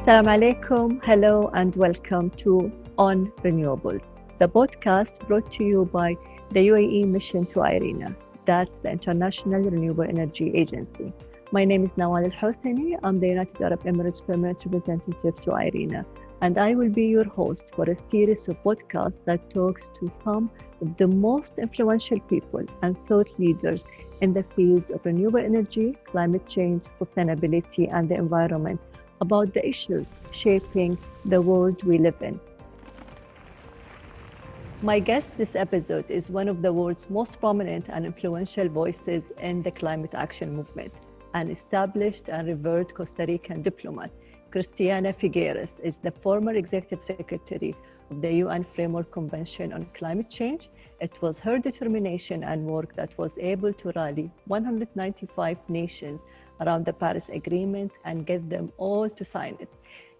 Assalamu alaikum, hello, and welcome to On Renewables, the podcast brought to you by the UAE Mission to IRENA. That's the International Renewable Energy Agency. My name is Nawal Al-Hosany. I'm the United Arab Emirates Permanent Representative to IRENA, and I will be your host for a series of podcasts that talks to some of the most influential people and thought leaders in the fields of renewable energy, climate change, sustainability, and the environment about the issues shaping the world we live in. My guest this episode is one of the world's most prominent and influential voices in the climate action movement. An established and revered Costa Rican diplomat, Christiana Figueres is the former executive secretary of the UN Framework Convention on Climate Change. It was her determination and work that was able to rally 195 nations around the Paris Agreement and get them all to sign it.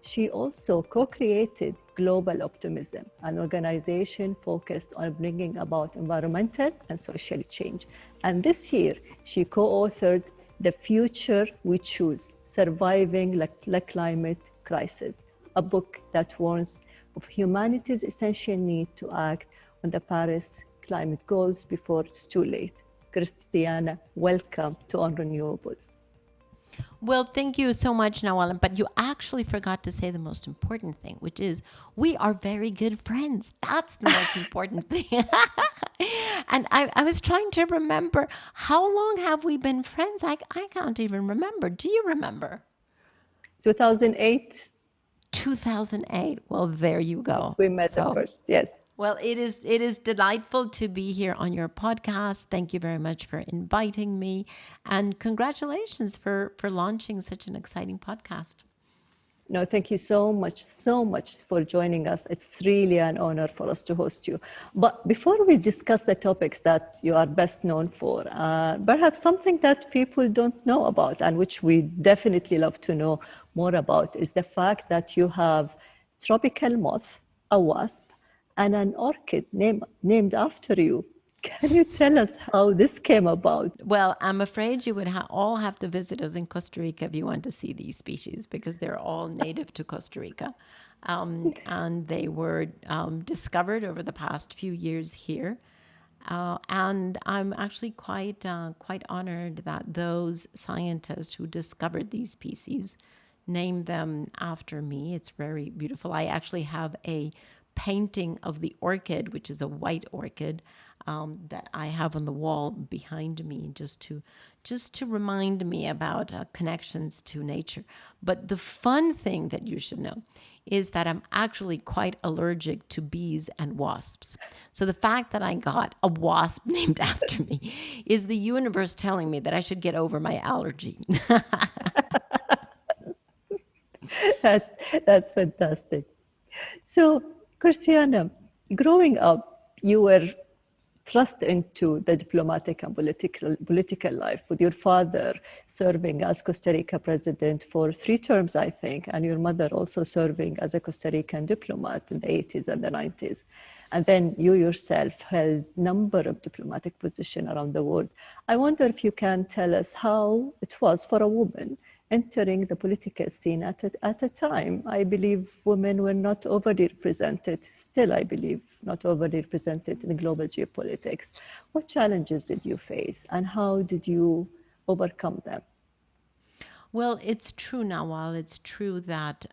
She also co-created Global Optimism, an organization focused on bringing about environmental and social change. And this year, she co-authored The Future We Choose, Surviving the Climate Crisis, a book that warns of humanity's essential need to act on the Paris climate goals before it's too late. Christiana, welcome to On Renewables. Well, thank you so much, Nawal. But you actually forgot to say the most important thing, which is we are very good friends. That's the most important thing. And I was trying to remember, how long have we been friends? I can't even remember. Do you remember? 2008. 2008. Well, there you go. We met at first, yes. Well, it is delightful to be here on your podcast. Thank you very much for inviting me. And congratulations for launching such an exciting podcast. No, thank you so much for joining us. It's really an honor for us to host you. But before we discuss the topics that you are best known for, perhaps something that people don't know about and which we definitely love to know more about is the fact that you have tropical moth, a wasp, and an orchid named after you. Can you tell us how this came about? Well, I'm afraid you would all have to visit us in Costa Rica if you want to see these species, because they're all native to Costa Rica. And they were discovered over the past few years here. And I'm actually quite honored that those scientists who discovered these species named them after me. It's very beautiful. I actually have a painting of the orchid, which is a white orchid, that I have on the wall behind me, just to remind me about connections to nature. But the fun thing that you should know is that I'm actually quite allergic to bees and wasps. So the fact that I got a wasp named after me is the universe telling me that I should get over my allergy. That's fantastic. So, Christiana, growing up, you were thrust into the diplomatic and political life, with your father serving as Costa Rica president for 3 terms, I think, and your mother also serving as a Costa Rican diplomat in the 80s and the 90s. And then you yourself held a number of diplomatic positions around the world. I wonder if you can tell us how it was for a woman entering the political scene at a time. I believe women were not overly represented, still I believe not overly represented in global geopolitics. What challenges did you face and how did you overcome them? Well, it's true, Nawal. It's true that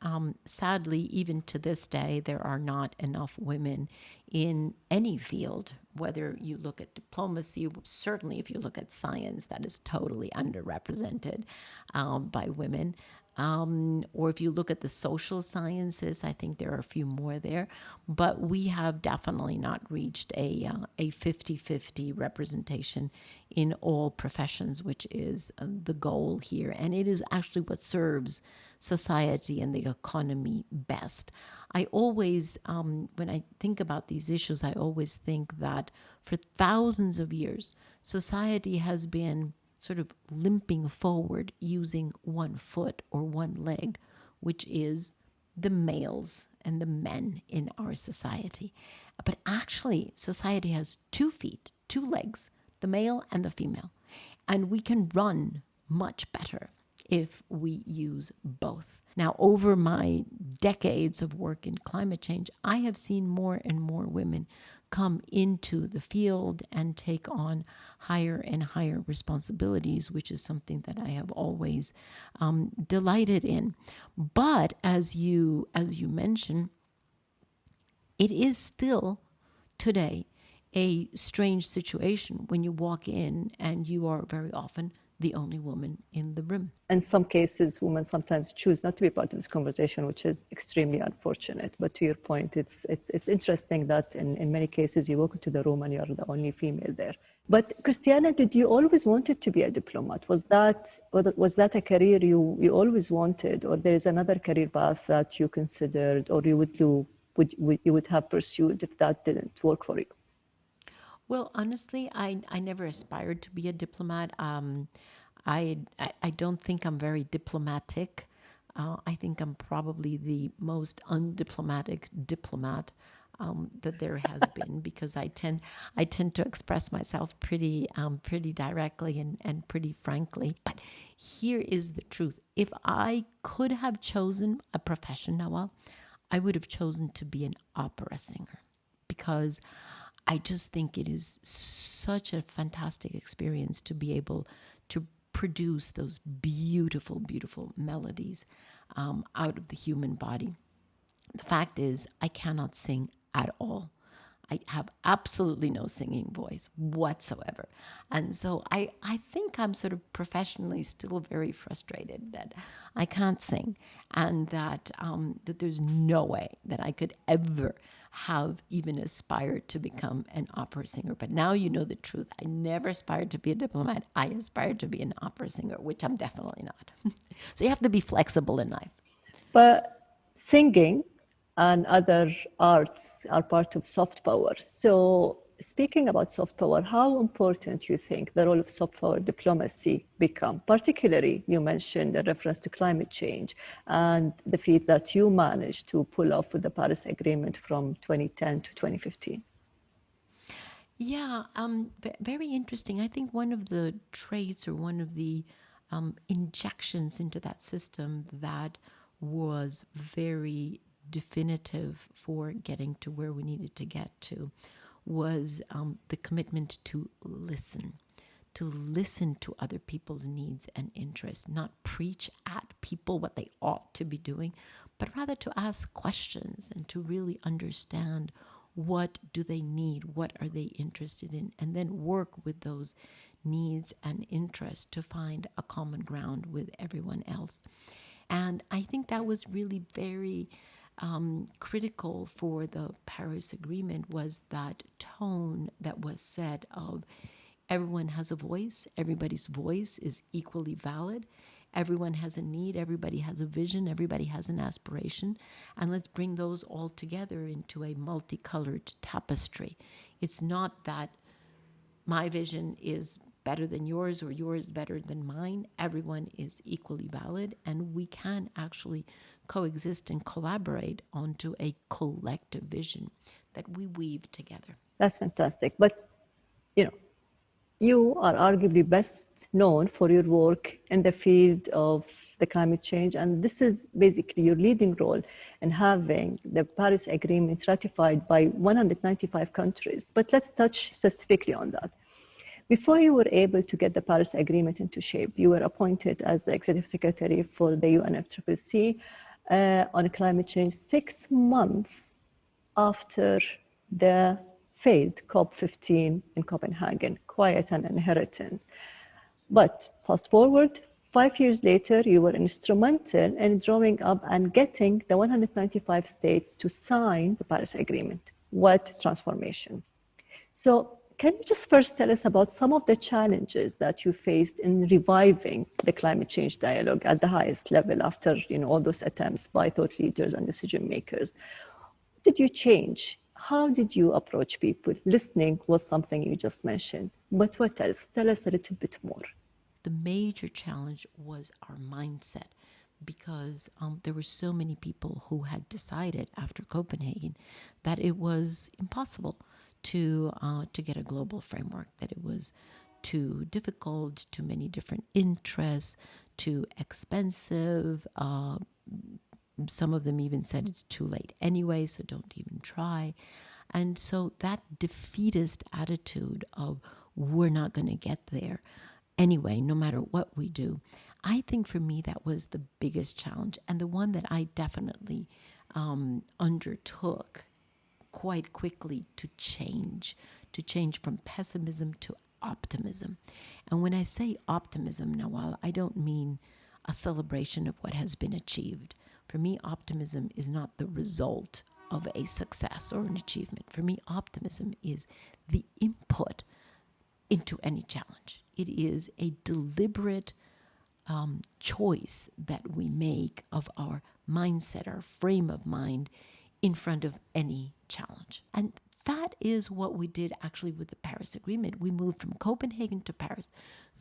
sadly, even to this day, there are not enough women in any field, whether you look at diplomacy, certainly if you look at science, that is totally underrepresented by women. Or if you look at the social sciences, I think there are a few more there, but we have definitely not reached a 50-50 representation in all professions, which is the goal here. And it is actually what serves society and the economy best. I always, when I think about these issues, I always think that for thousands of years, society has been sort of limping forward using one foot or one leg, which is the males and the men in our society. But actually, society has 2 feet, 2 legs, the male and the female. And we can run much better if we use both. Now, over my decades of work in climate change, I have seen more and more women come into the field and take on higher and higher responsibilities, which is something that I have always delighted in. But as you mentioned, it is still today a strange situation when you walk in and you are very often the only woman in the room. In some cases, women sometimes choose not to be part of this conversation, which is extremely unfortunate. But to your point, it's interesting that in many cases you walk into the room and you're the only female there. But Christiana, did you always wanted to be a diplomat? Was that a career you always wanted, or there is another career path that you considered, or you would have pursued if that didn't work for you? Well, honestly, I never aspired to be a diplomat. I don't think I'm very diplomatic. I think I'm probably the most undiplomatic diplomat that there has been, because I tend to express myself pretty directly and pretty frankly. But here is the truth: if I could have chosen a profession, Nawal, I would have chosen to be an opera singer, because I just think it is such a fantastic experience to be able to produce those beautiful, beautiful melodies out of the human body. The fact is, I cannot sing at all. I have absolutely no singing voice whatsoever. And so I think I'm sort of professionally still very frustrated that I can't sing, and that there's no way that I could ever have even aspired to become an opera singer. But now you know the truth. I never aspired to be a diplomat. I aspired to be an opera singer, which I'm definitely not. So you have to be flexible in life. But singing and other arts are part of soft power. So speaking about soft power, how important you think the role of soft power diplomacy become? Particularly, you mentioned a reference to climate change and the feat that you managed to pull off with the Paris Agreement from 2010 to 2015. Yeah, very interesting. I think one of the traits or one of the injections into that system that was very definitive for getting to where we needed to get to was the commitment to listen to other people's needs and interests, not preach at people what they ought to be doing, but rather to ask questions and to really understand what do they need, what are they interested in, and then work with those needs and interests to find a common ground with everyone else. And I think that was really very critical for the Paris Agreement, was that tone that was set of everyone has a voice, everybody's voice is equally valid, everyone has a need, everybody has a vision, everybody has an aspiration, and let's bring those all together into a multicolored tapestry. It's not that my vision is better than yours or yours better than mine. Everyone is equally valid, and we can actually coexist and collaborate onto a collective vision that we weave together. That's fantastic. But, you know, you are arguably best known for your work in the field of the climate change, and this is basically your leading role in having the Paris Agreement ratified by 195 countries. But let's touch specifically on that. Before you were able to get the Paris Agreement into shape, you were appointed as the Executive Secretary for the UNFCCC on climate change 6 months after the failed COP15 in Copenhagen, quite an inheritance. But fast forward, 5 years later, you were instrumental in drawing up and getting the 195 states to sign the Paris Agreement. What transformation. So can you just first tell us about some of the challenges that you faced in reviving the climate change dialogue at the highest level after all those attempts by thought leaders and decision makers? What did you change? How did you approach people? Listening was something you just mentioned, but what else? Tell us a little bit more. The major challenge was our mindset, because there were so many people who had decided after Copenhagen that it was impossible to get a global framework, that it was too difficult, too many different interests, too expensive, Some of them even said it's too late anyway, so don't even try. And so that defeatist attitude of we're not going to get there anyway, no matter what we do, I think for me that was the biggest challenge, and the one that I definitely undertook quite quickly to change from pessimism to optimism. And when I say optimism, Nawal, I don't mean a celebration of what has been achieved. For me, optimism is not the result of a success or an achievement. For me, optimism is the input into any challenge. It is a deliberate choice that we make of our mindset, our frame of mind in front of any challenge. And that is what we did actually with the Paris Agreement. We moved from Copenhagen to Paris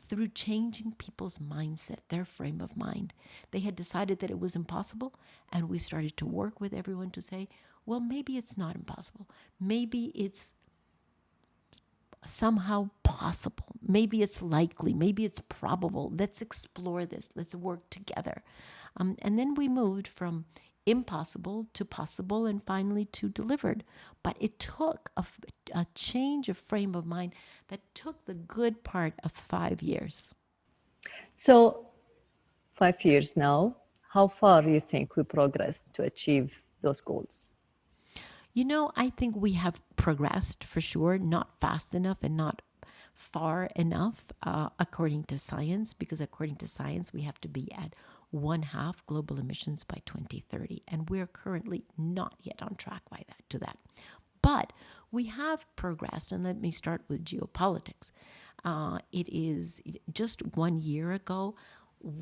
through changing people's mindset, their frame of mind. They had decided that it was impossible, and we started to work with everyone to say, well, maybe it's not impossible. Maybe it's somehow possible. Maybe it's likely. Maybe it's probable. Let's explore this. Let's work together. And then we moved from impossible to possible and finally to delivered. But it took a change of frame of mind that took the good part of 5 years. So 5 years now, how far do you think we progressed to achieve those goals? You know, I think we have progressed for sure, not fast enough and not far enough according to science, because according to science, we have to be at 1/2 global emissions by 2030. And we're currently not yet on track to that. But we have progressed, and let me start with geopolitics. It is just 1 year ago,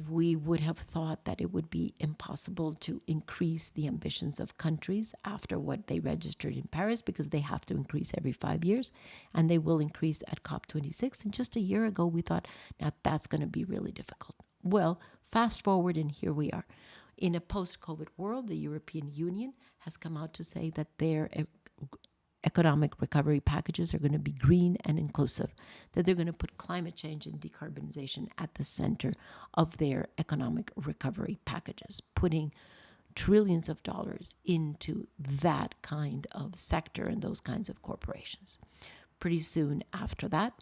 we would have thought that it would be impossible to increase the ambitions of countries after what they registered in Paris, because they have to increase every 5 years, and they will increase at COP26. And just a year ago, we thought, now that's going to be really difficult. Well, fast forward, and here we are. In a post-COVID world, the European Union has come out to say that their economic recovery packages are going to be green and inclusive, that they're going to put climate change and decarbonization at the center of their economic recovery packages, putting trillions of dollars into that kind of sector and those kinds of corporations. Pretty soon after that,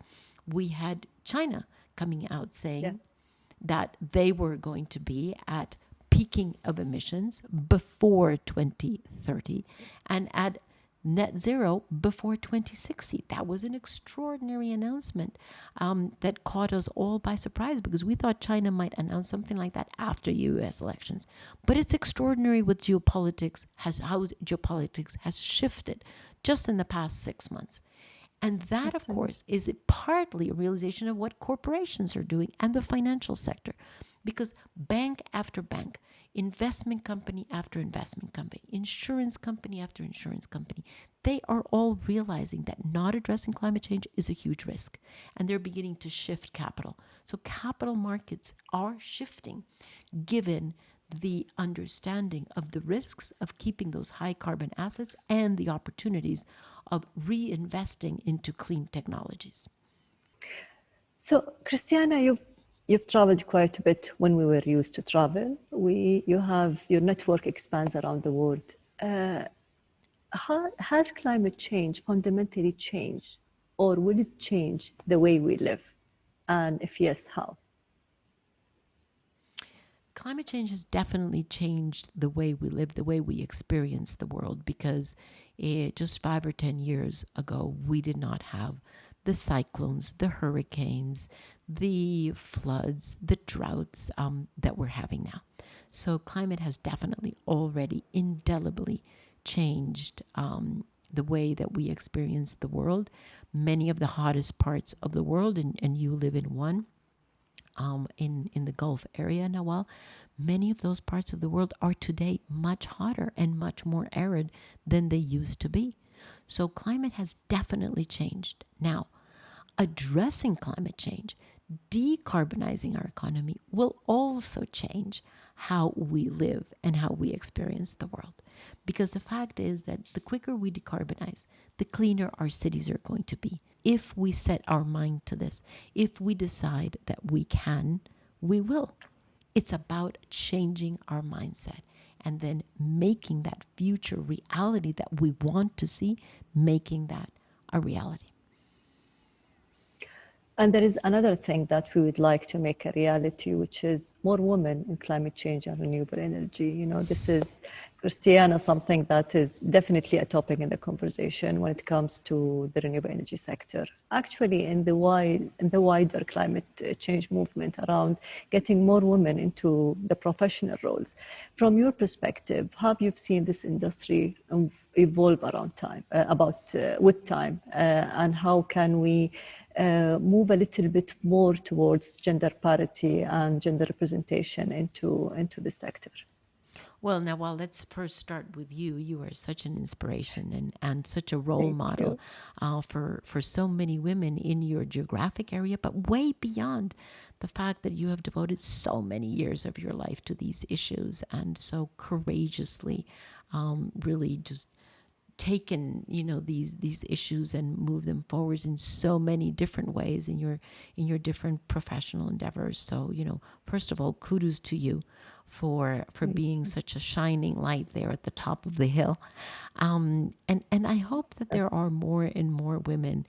we had China coming out saying that they were going to be at peaking of emissions before 2030 and at net zero before 2060. That was an extraordinary announcement that caught us all by surprise, because we thought China might announce something like that after U.S. elections. But it's extraordinary what how geopolitics has shifted just in the past 6 months. And that, of course, is partly a realization of what corporations are doing and the financial sector. Because bank after bank, investment company after investment company, insurance company after insurance company, they are all realizing that not addressing climate change is a huge risk. And they're beginning to shift capital. So capital markets are shifting, given the understanding of the risks of keeping those high carbon assets and the opportunities of reinvesting into clean technologies. So, Christiana, you've traveled quite a bit when we were used to travel. Your network expands around the world. Has climate change fundamentally changed, or will it change the way we live? And if yes, how? Climate change has definitely changed the way we live, the way we experience the world, because just 5 or 10 years ago, we did not have the cyclones, the hurricanes, the floods, the droughts that we're having now. So climate has definitely already indelibly changed the way that we experience the world. Many of the hottest parts of the world, and you live in one, in the Gulf area, Nawal, many of those parts of the world are today much hotter and much more arid than they used to be. So climate has definitely changed. Now, addressing climate change, decarbonizing our economy will also change how we live and how we experience the world. Because the fact is that the quicker we decarbonize, the cleaner our cities are going to be. If we set our mind to this, if we decide that we can, we will. It's about changing our mindset. and then making that future reality that we want to see, making that a reality. And there is another thing that we would like to make a reality, which is more women in climate change and renewable energy. You know, this is, Christiana, something that is definitely a topic in the conversation when it comes to the renewable energy sector. Actually, in the wider climate change movement around getting more women into the professional roles. From your perspective, how have you seen this industry evolve around time, with time, and how can we move a little bit more towards gender parity and gender representation into the sector? Well, Nawal, let's first start with you. You are such an inspiration and such a role Thank model you. for so many women in your geographic area, but way beyond the fact that you have devoted so many years of your life to these issues and so courageously really just taken these issues and move them forwards in so many different ways in your different professional endeavors. So first of all, kudos to you for being such a shining light there at the top of the hill, and I hope that there are more and more women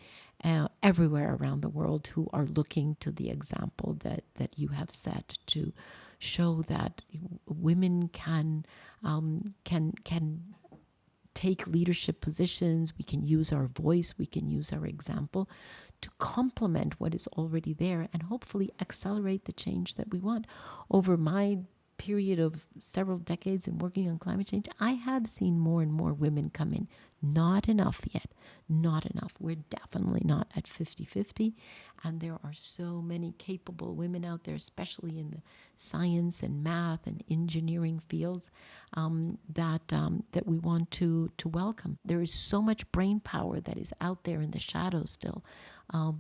everywhere around the world who are looking to the example that you have set to show that women can take leadership positions. We can use our voice, we can use our example to complement what is already there and hopefully accelerate the change that we want. Over my period of several decades in working on climate change, I have seen more and more women come in. Not enough yet. Not enough. We're definitely not at 50-50. And there are so many capable women out there, especially in the science and math and engineering fields, that we want to welcome. There is so much brain power that is out there in the shadows still,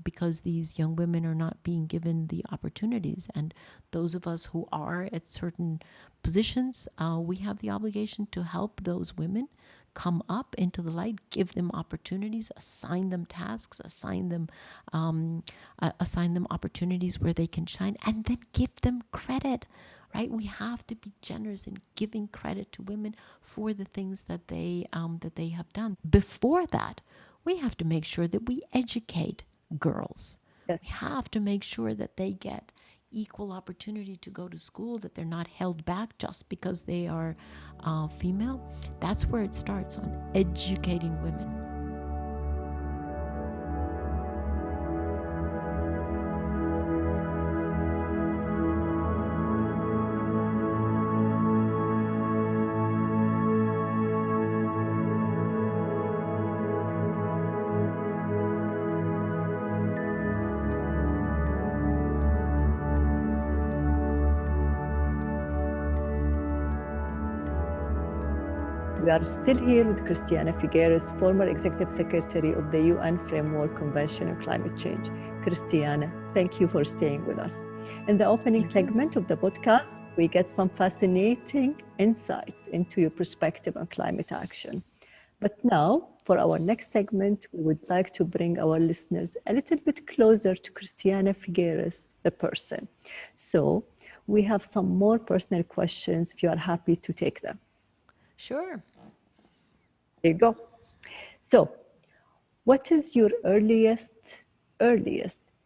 because these young women are not being given the opportunities. And those of us who are at certain positions, we have the obligation to help those women come up into the light, give them opportunities, assign them tasks, assign them opportunities where they can shine, and then give them credit. Right? We have to be generous in giving credit to women for the things that they have done. Before that, we have to make sure that we educate girls. Yes. We have to make sure that they get equal opportunity to go to school, that they're not held back just because they are female. That's where it starts, on educating women. We are still here with Christiana Figueres, former Executive Secretary of the UN Framework Convention on Climate Change. Christiana, thank you for staying with us. In the opening segment of the podcast, we get some fascinating insights into your perspective on climate action. But now, for our next segment, we would like to bring our listeners a little bit closer to Christiana Figueres, the person. So we have some more personal questions if you are happy to take them. Sure. There you go. So, what is your earliest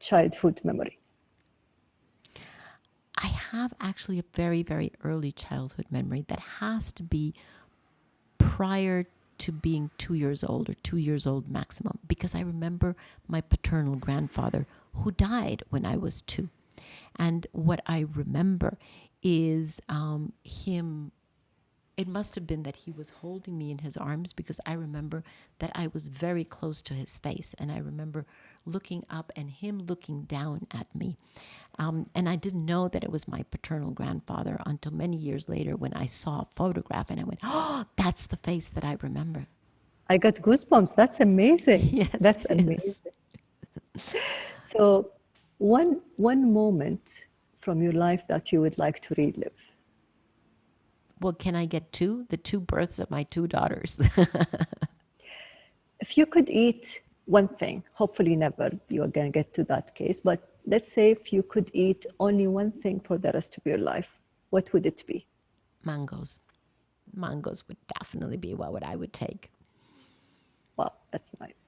childhood memory? I have actually a very, very early childhood memory that has to be prior to being 2 years old, or 2 years old maximum, because I remember my paternal grandfather who died when I was 2. And what I remember is him. It must have been that he was holding me in his arms, because I remember that I was very close to his face, and I remember looking up and him looking down at me. And I didn't know that it was my paternal grandfather until many years later when I saw a photograph and I went, oh, that's the face that I remember. I got goosebumps. That's amazing. Yes, that's amazing. So one moment from your life that you would like to relive? Well, can I get 2? The 2 births of my 2 daughters. If you could eat one thing, hopefully never you are going to get to that case, but let's say if you could eat only one thing for the rest of your life, what would it be? Mangoes. mangoes would definitely be what I would take. Wow, that's nice.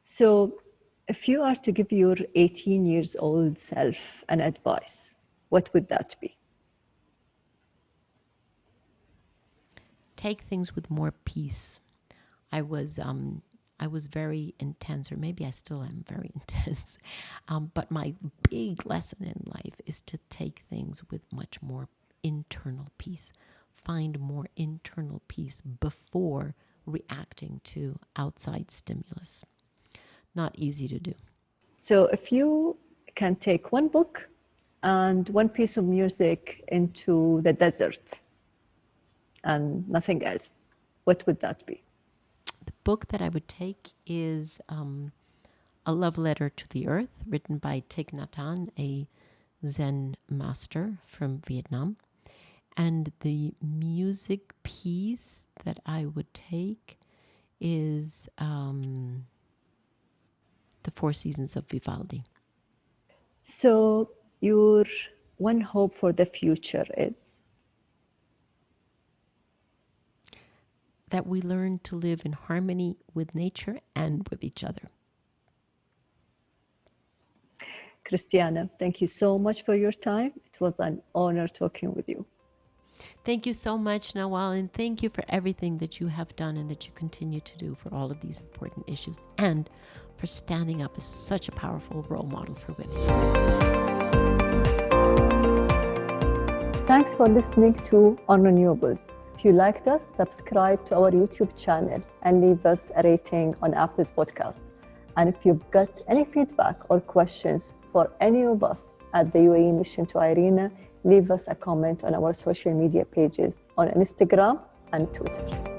So if you are to give your 18 years old self an advice, what would that be? Take things with more peace. I was very intense, or maybe I still am very intense. But my big lesson in life is to take things with much more internal peace. Find more internal peace before reacting to outside stimulus. Not easy to do. So if you can take one book and one piece of music into the desert and nothing else, what would that be? The book that I would take is A Love Letter to the Earth, written by Thich Nhat Hanh, a Zen master from Vietnam. And the music piece that I would take is The Four Seasons of Vivaldi. So your one hope for the future is? That we learn to live in harmony with nature and with each other. Christiana, thank you so much for your time. It was an honor talking with you. Thank you so much, Nawal, and thank you for everything that you have done and that you continue to do for all of these important issues, and for standing up as such a powerful role model for women. Thanks for listening to On Renewables. If you liked us, subscribe to our YouTube channel and leave us a rating on Apple's podcast. And if you've got any feedback or questions for any of us at the UAE Mission to IRENA, leave us a comment on our social media pages on Instagram and Twitter.